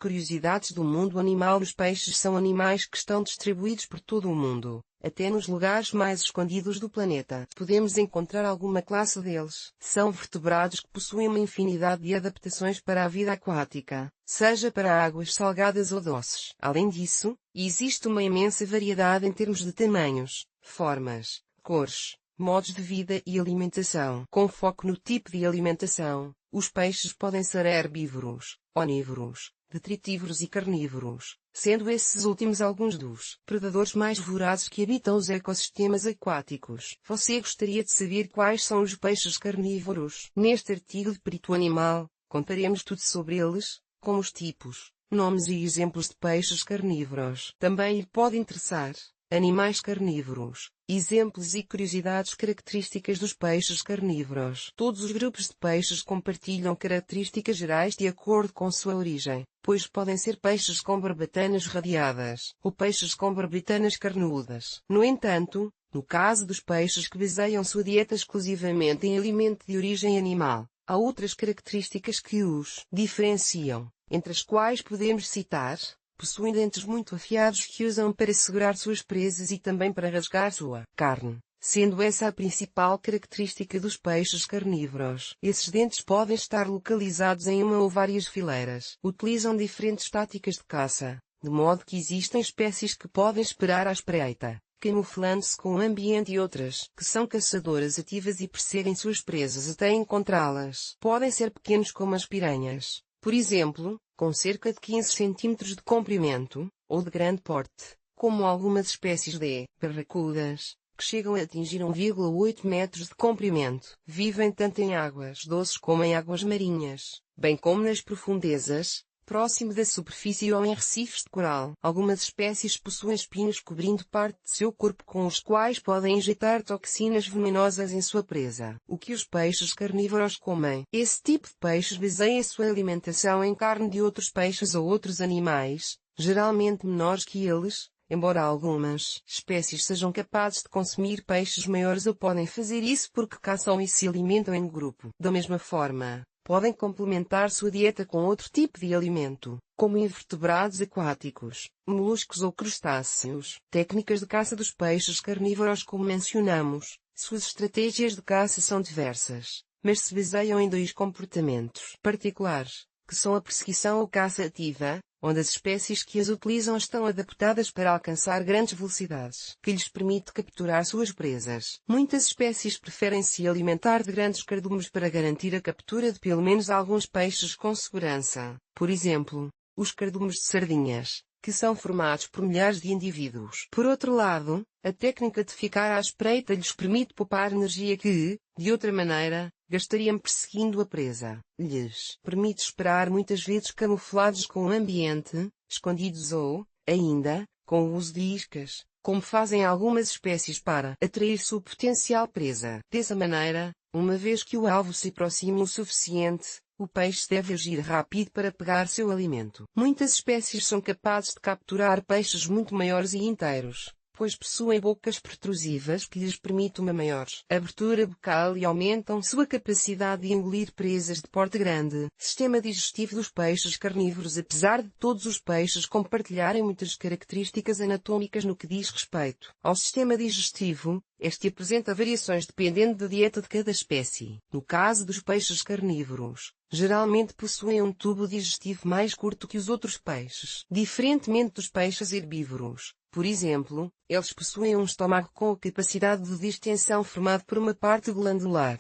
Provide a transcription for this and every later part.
curiosidades do mundo animal. Os peixes são animais que estão distribuídos por todo o mundo, até nos lugares mais escondidos do planeta. Podemos encontrar alguma classe deles. São vertebrados que possuem uma infinidade de adaptações para a vida aquática, seja para águas salgadas ou doces. Além disso, existe uma imensa variedade em termos de tamanhos, formas, cores, modos de vida e alimentação. Com foco no tipo de alimentação, os peixes podem ser herbívoros, onívoros, detritívoros e carnívoros, sendo esses últimos alguns dos predadores mais vorazes que habitam os ecossistemas aquáticos. Você gostaria de saber quais são os peixes carnívoros? Neste artigo de Perito Animal, contaremos tudo sobre eles, como os tipos, nomes e exemplos de peixes carnívoros. Também lhe pode interessar animais carnívoros, exemplos e curiosidades características dos peixes carnívoros. Todos os grupos de peixes compartilham características gerais de acordo com sua origem, pois podem ser peixes com barbatanas radiadas, ou peixes com barbatanas carnudas. No entanto, no caso dos peixes que baseiam sua dieta exclusivamente em alimento de origem animal, há outras características que os diferenciam, entre as quais podemos citar: possuem dentes muito afiados que usam para segurar suas presas e também para rasgar sua carne, sendo essa a principal característica dos peixes carnívoros. Esses dentes podem estar localizados em uma ou várias fileiras. Utilizam diferentes táticas de caça, de modo que existem espécies que podem esperar à espreita, camuflando-se com o ambiente, e outras que são caçadoras ativas e perseguem suas presas até encontrá-las. Podem ser pequenos como as piranhas, por exemplo, com cerca de 15 cm de comprimento, ou de grande porte, como algumas espécies de barracudas, que chegam a atingir 1,8 metros de comprimento. Vivem tanto em águas doces como em águas marinhas, bem como nas profundezas, próximo da superfície ou em recifes de coral. Algumas espécies possuem espinhos cobrindo parte de seu corpo com os quais podem injetar toxinas venenosas em sua presa. O que os peixes carnívoros comem? Esse tipo de peixes baseia sua alimentação em carne de outros peixes ou outros animais, geralmente menores que eles, embora algumas espécies sejam capazes de consumir peixes maiores, ou podem fazer isso porque caçam e se alimentam em grupo. Da mesma forma, podem complementar sua dieta com outro tipo de alimento, como invertebrados aquáticos, moluscos ou crustáceos. Técnicas de caça dos peixes carnívoros. Como mencionamos, suas estratégias de caça são diversas, mas se baseiam em dois comportamentos particulares, que são a perseguição ou caça ativa, onde as espécies que as utilizam estão adaptadas para alcançar grandes velocidades, que lhes permite capturar suas presas. Muitas espécies preferem se alimentar de grandes cardumes para garantir a captura de pelo menos alguns peixes com segurança. Por exemplo, os cardumes de sardinhas, que são formados por milhares de indivíduos. Por outro lado, a técnica de ficar à espreita lhes permite poupar energia que, de outra maneira, gastariam perseguindo a presa. Lhes permite esperar, muitas vezes camuflados com o ambiente, escondidos ou, ainda, com o uso de iscas, como fazem algumas espécies para atrair sua potencial presa. Dessa maneira, uma vez que o alvo se aproxima o suficiente, o peixe deve agir rápido para pegar seu alimento. Muitas espécies são capazes de capturar peixes muito maiores e inteiros, pois possuem bocas protrusivas que lhes permitem uma maior abertura bucal e aumentam sua capacidade de engolir presas de porte grande. Sistema digestivo dos peixes carnívoros. Apesar de todos os peixes compartilharem muitas características anatômicas no que diz respeito ao sistema digestivo, este apresenta variações dependendo da dieta de cada espécie. No caso dos peixes carnívoros, geralmente possuem um tubo digestivo mais curto que os outros peixes. Diferentemente dos peixes herbívoros, por exemplo, eles possuem um estômago com a capacidade de distensão formado por uma parte glandular,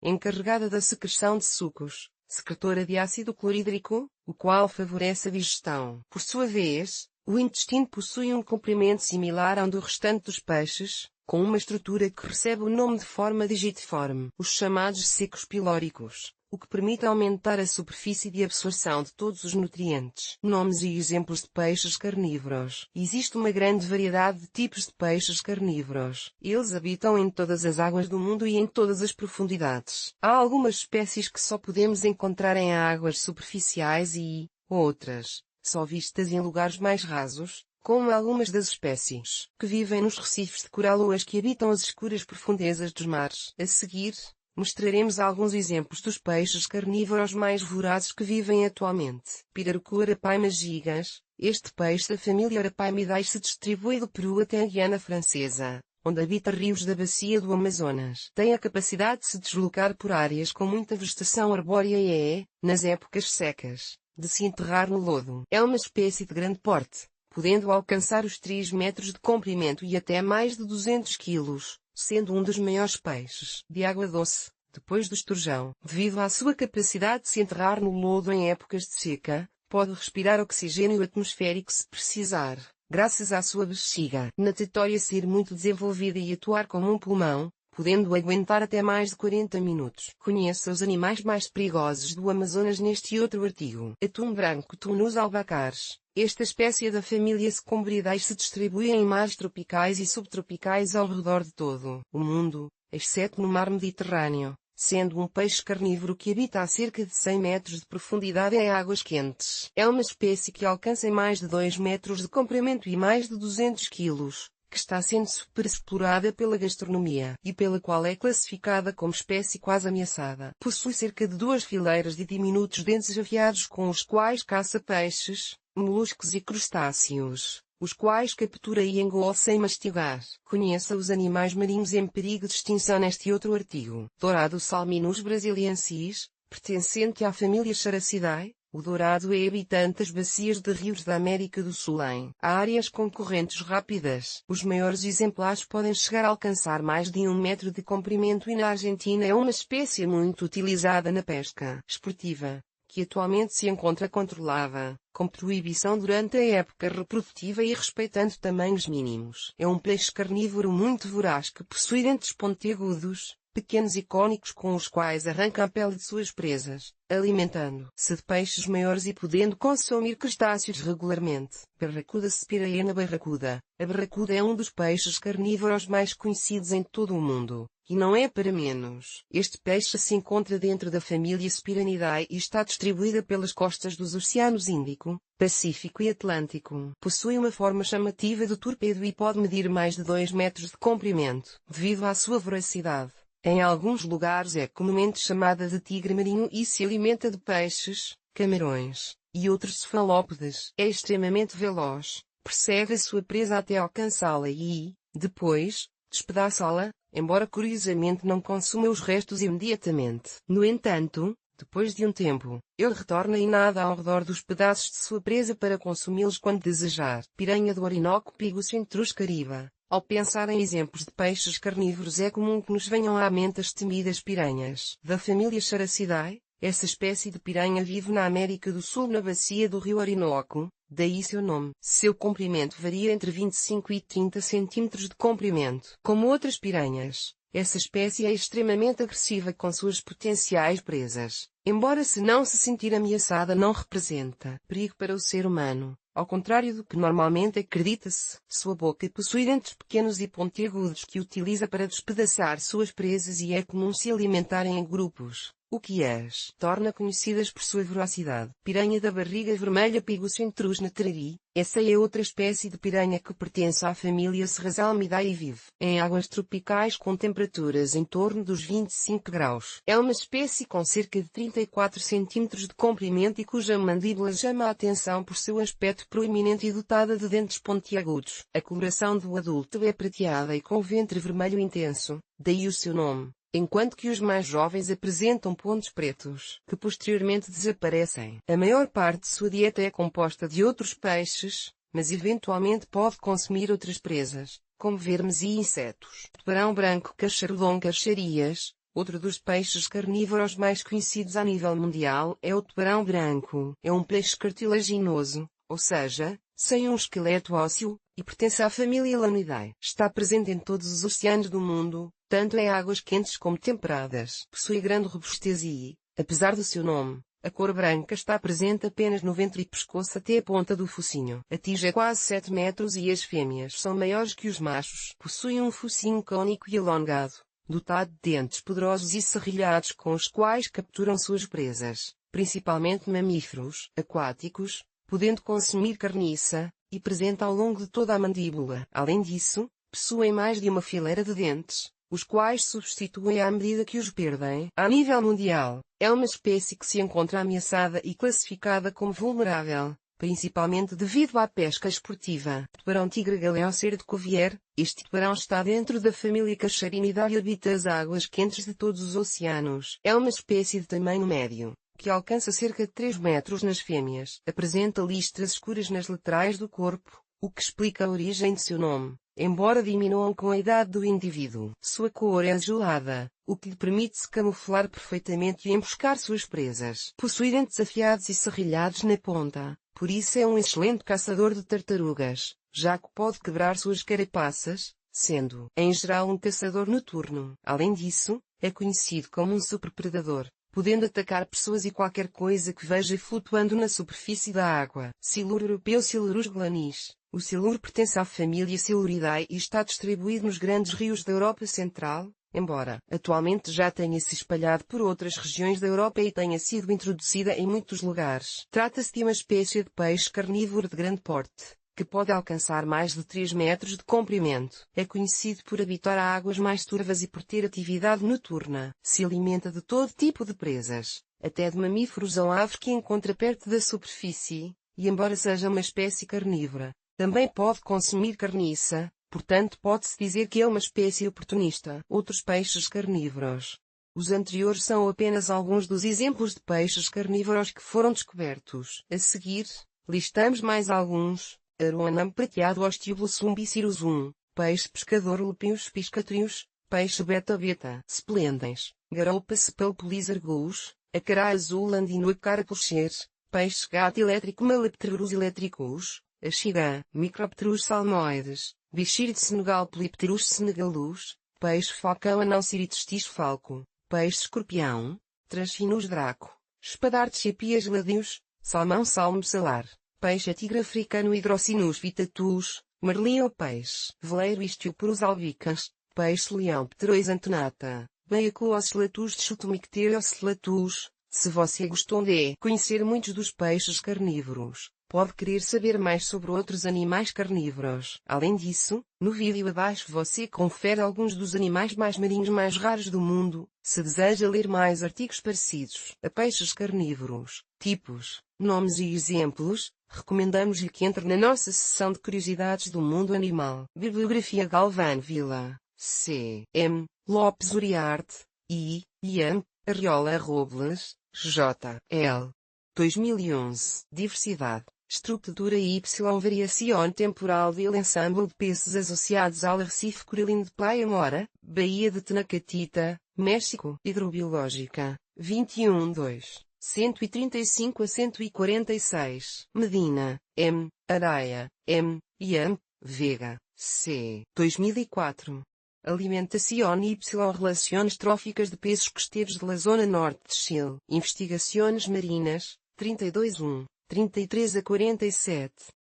encarregada da secreção de sucos, secretora de ácido clorídrico, o qual favorece a digestão. Por sua vez, o intestino possui um comprimento similar ao do restante dos peixes, com uma estrutura que recebe o nome de forma digitiforme, os chamados secos pilóricos, o que permite aumentar a superfície de absorção de todos os nutrientes. Nomes e exemplos de peixes carnívoros. Existe uma grande variedade de tipos de peixes carnívoros. Eles habitam em todas as águas do mundo e em todas as profundidades. Há algumas espécies que só podemos encontrar em águas superficiais e outras, só vistas em lugares mais rasos, como algumas das espécies que vivem nos recifes de coral ou as que habitam as escuras profundezas dos mares. A seguir, mostraremos alguns exemplos dos peixes carnívoros mais vorazes que vivem atualmente. Pirarucu Arapaima gigas. Este peixe da família Arapaimidae se distribui do Peru até a Guiana Francesa, onde habita rios da bacia do Amazonas. Tem a capacidade de se deslocar por áreas com muita vegetação arbórea e nas épocas secas, de se enterrar no lodo. É uma espécie de grande porte, podendo alcançar os 3 metros de comprimento e até mais de 200 quilos, sendo um dos maiores peixes de água doce, depois do esturjão. Devido à sua capacidade de se enterrar no lodo em épocas de seca, pode respirar oxigênio atmosférico se precisar, graças à sua bexiga natatória ser muito desenvolvida e atuar como um pulmão, podendo aguentar até mais de 40 minutos. Conheça os animais mais perigosos do Amazonas neste outro artigo. Atum branco Tunus albacares. Esta espécie da família Secombridae se distribui em mares tropicais e subtropicais ao redor de todo o mundo, exceto no mar Mediterrâneo, sendo um peixe carnívoro que habita a cerca de 100 metros de profundidade em águas quentes. É uma espécie que alcança mais de 2 metros de comprimento e mais de 200 quilos, que está sendo superexplorada pela gastronomia e pela qual é classificada como espécie quase ameaçada. Possui cerca de 2 fileiras de diminutos dentes afiados com os quais caça peixes, moluscos e crustáceos, os quais captura e engola sem mastigar. Conheça os animais marinhos em perigo de extinção neste outro artigo. Dourado Salminus brasiliensis, pertencente à família Characidae. O dourado é habitante das bacias de rios da América do Sul em áreas com correntes rápidas. Os maiores exemplares podem chegar a alcançar mais de 1 metro de comprimento e na Argentina é uma espécie muito utilizada na pesca esportiva, que atualmente se encontra controlada, com proibição durante a época reprodutiva e respeitando tamanhos mínimos. É um peixe carnívoro muito voraz que possui dentes pontiagudos, pequenos e cônicos com os quais arranca a pele de suas presas, alimentando-se de peixes maiores e podendo consumir crustáceos regularmente. Barracuda Spiraena barracuda. A barracuda é um dos peixes carnívoros mais conhecidos em todo o mundo, e não é para menos. Este peixe se encontra dentro da família Spiranidae e está distribuída pelas costas dos oceanos Índico, Pacífico e Atlântico. Possui uma forma chamativa de torpedo e pode medir mais de 2 metros de comprimento, devido à sua voracidade. Em alguns lugares é comumente chamada de tigre marinho e se alimenta de peixes, camarões e outros cefalópodes. É extremamente veloz, persegue a sua presa até alcançá-la e, depois, despedaçá-la, embora curiosamente não consuma os restos imediatamente. No entanto, depois de um tempo, ele retorna e nada ao redor dos pedaços de sua presa para consumi-los quando desejar. Piranha do Orinoco Pigus centrus cariba. Ao pensar em exemplos de peixes carnívoros é comum que nos venham à mente as temidas piranhas. Da família Characidae, essa espécie de piranha vive na América do Sul na bacia do rio Orinoco, daí seu nome. Seu comprimento varia entre 25 e 30 centímetros de comprimento. Como outras piranhas, essa espécie é extremamente agressiva com suas potenciais presas. Embora se não se sentir ameaçada não representa perigo para o ser humano. Ao contrário do que normalmente acredita-se, sua boca possui dentes pequenos e pontiagudos que utiliza para despedaçar suas presas e é comum se alimentarem em grupos, o que as torna conhecidas por sua voracidade. Piranha da barriga vermelha Pigus centrus natrari. Essa é outra espécie de piranha que pertence à família Serrasalmidae e vive em águas tropicais com temperaturas em torno dos 25 graus. É uma espécie com cerca de 34 centímetros de comprimento e cuja mandíbula chama a atenção por seu aspecto proeminente e dotada de dentes pontiagudos. A coloração do adulto é prateada e com o ventre vermelho intenso, daí o seu nome. Enquanto que os mais jovens apresentam pontos pretos, que posteriormente desaparecem. A maior parte de sua dieta é composta de outros peixes, mas eventualmente pode consumir outras presas, como vermes e insetos. Tubarão branco Cacharudon cacharias. Outro dos peixes carnívoros mais conhecidos a nível mundial é o tubarão branco. É um peixe cartilaginoso, ou seja, sem um esqueleto ósseo, e pertence à família Lanidae. Está presente em todos os oceanos do mundo, tanto em águas quentes como temperadas. Possui grande robustez e, apesar do seu nome, a cor branca está presente apenas no ventre e pescoço até a ponta do focinho. Atinge quase 7 metros e as fêmeas são maiores que os machos. Possui um focinho cônico e alongado, dotado de dentes poderosos e serrilhados com os quais capturam suas presas, principalmente mamíferos aquáticos, podendo consumir carniça, e presente ao longo de toda a mandíbula. Além disso, possuem mais de uma fileira de dentes, os quais substituem à medida que os perdem. A nível mundial, é uma espécie que se encontra ameaçada e classificada como vulnerável, principalmente devido à pesca esportiva. Tubarão-tigre Galeocer de Cuvier. Este tubarão está dentro da família Cachorinidae e habita as águas quentes de todos os oceanos. É uma espécie de tamanho médio, que alcança cerca de 3 metros nas fêmeas. Apresenta listras escuras nas laterais do corpo, o que explica a origem de seu nome, embora diminuam com a idade do indivíduo. Sua cor é azulada, o que lhe permite se camuflar perfeitamente e emboscar suas presas. Possui dentes afiados e serrilhados na ponta, por isso é um excelente caçador de tartarugas, já que pode quebrar suas carapaças, sendo, em geral, um caçador noturno. Além disso, é conhecido como um superpredador, podendo atacar pessoas e qualquer coisa que veja flutuando na superfície da água. Siluro europeu Silurus glanis. O siluro pertence à família Siluridae e está distribuído nos grandes rios da Europa Central, embora atualmente já tenha se espalhado por outras regiões da Europa e tenha sido introduzida em muitos lugares. Trata-se de uma espécie de peixe carnívoro de grande porte, que pode alcançar mais de 3 metros de comprimento. É conhecido por habitar águas mais turvas e por ter atividade noturna. Se alimenta de todo tipo de presas, até de mamíferos ou aves que encontra perto da superfície, e embora seja uma espécie carnívora, também pode consumir carniça, portanto pode-se dizer que é uma espécie oportunista. Outros peixes carnívoros. Os anteriores são apenas alguns dos exemplos de peixes carnívoros que foram descobertos. A seguir, listamos mais alguns. Aroanam prateado Osteoblossum bicirusum, peixe pescador Lupius piscatrius, peixe beta-beta, splendens, garoupa cepalpolizargus, acará azul andino acarapulcher, peixe gato elétrico Malepterus electricus, axigã, Micropterus salmoides, bichirde senegal Polypterus senegalus, peixe falcão Anaucirites falco, peixe escorpião, Transfinus draco, espadartes epias gladius, salmão salmo salar. Peixe tigre africano Hydrocinus vitatus, marlim ou peixe, veleiro Istioporus albicans, peixe leão Pterois antenata, Beiacu ocellatus de Chutomicter ocellatus. Se você gostou de conhecer muitos dos peixes carnívoros, pode querer saber mais sobre outros animais carnívoros. Além disso, no vídeo abaixo você confere alguns dos animais mais marinhos mais raros do mundo. Se deseja ler mais artigos parecidos a peixes carnívoros, tipos, nomes e exemplos, recomendamos-lhe que entre na nossa seção de curiosidades do mundo animal. Bibliografia Galvão Vila, C. M. Lopes Uriarte, I. Ian, Arriola Robles, J. L. 2011. Diversidade, estrutura e variação temporal del ensemble de peces associados ao arrecife coralino de Playa Mora, Baía de Tenacatita, México. Hidrobiológica, 21-2. 135 a 146. Medina, M. Araia, M. Ian, Vega, C. 2004. Alimentação y relações tróficas de peces costeiros da zona norte de Chile. Investigações marinas, 32-1. 33 a 47.